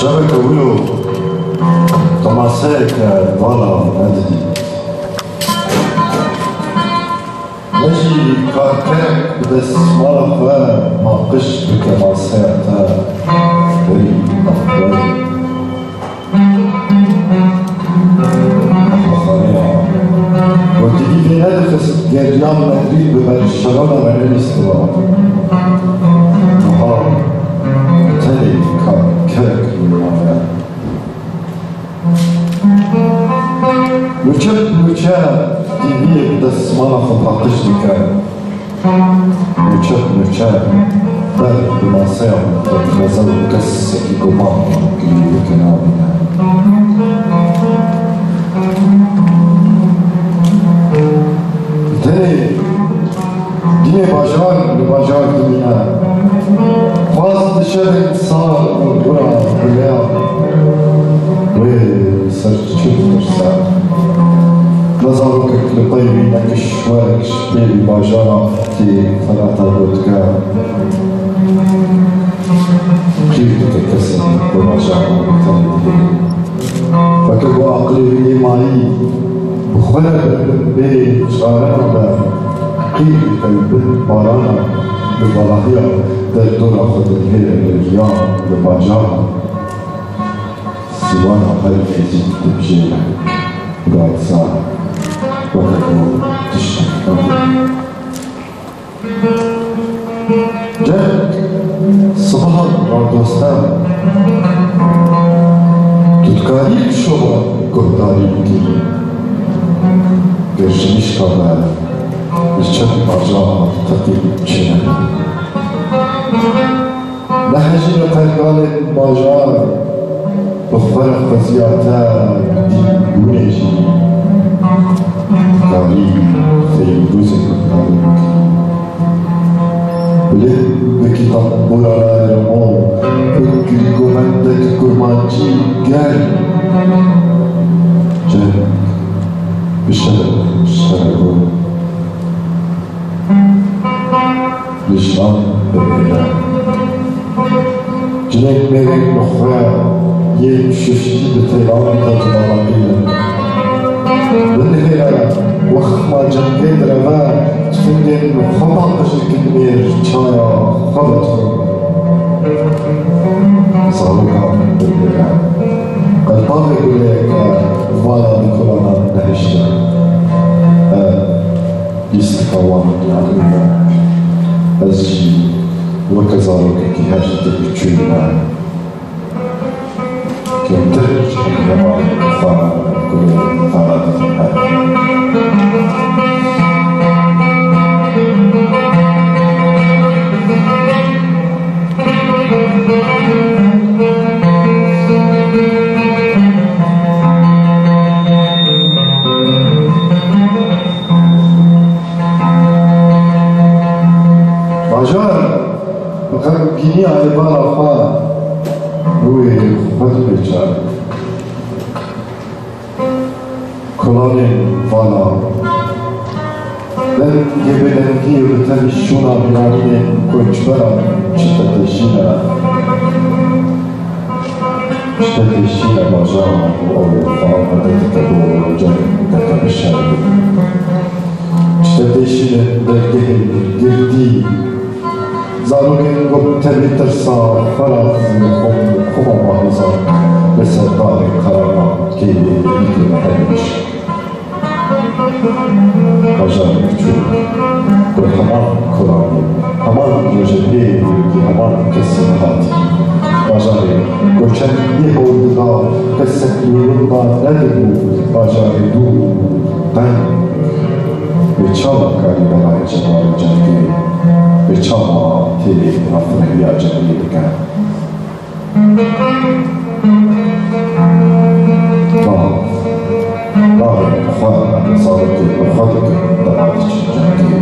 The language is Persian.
شبك أقوله commencer voilà عندي نجي كاركاك بس مرة ما قش بكماسة تا بري أخوي وتجي في هذا جريان مدريد ببرشلونة ولا استوى نهار تاني كاركاك بالمعنى Mükemmel diye de smanafı bakıştık Mükemmel ben bir masaya da fazla kısa ki kopan gibi kenarına Dine bacar dünya Faz dışarı sağ bura buraya Ve sırçıkırsa نظرك لطيبينك الشوارك شبيل باجارة في ثلاثة بودكا قيمتك كسر بباجارة وطيبين فكبو أقليبي معي بخلق بي شغارنا قيمتك بارانا ببلاهية دردورة خد الهيرة للرياض بباجارة سوانا غير يزيد تبجيلة قاعد ساعة وتكون تشتغل جاك صباح راردوستان تتكاريك شوبا قرداريكي گرشنیش کابل بچه باجار تطیب چنه نهجی نترگال باجار بخبر خزیاتا دین گونجی کاری فیروز کردارک بله به کتاب برای ما فکری گوهندک کرمانچی گر جنگ بشرگو لشان ببینم جنگ میرک نخواه یک ششتی به تهران تجربه بیرم بنهیرم وقت ما جنگی درمه تفندین خدا قشک میر چایا خبت زالوکا ببینم قلبان بگوله که والا نکلانا نهشتم استقوام یادونه از جی وکزالوکا کی هشتی بچونه Kendir şeklama falan kulübü falan Bacar, bakar gini ayıban apa روی خود بچار کلانی والا من یه بلندی و تنشونا بیانی کنچبرا چتتشینا باجام و فاهمت کدو جن کتبشن چتتشینا درگه گردی زاروکن گفت تبی ترسا فراز خوبا محیزا به سردار قرارنا که بیدی محلیش باجار کچون به همان کرانی همان یجبه که همان کسی نهاتی باجار گوچن یه بودگا کسی نیروندا ندیدو باجار دو قن به چالا کاری برای جوار جنگی به چالا تیلی رفتن یا جنگی بکن راه خواه نصارتی بخودت دماتش جنگی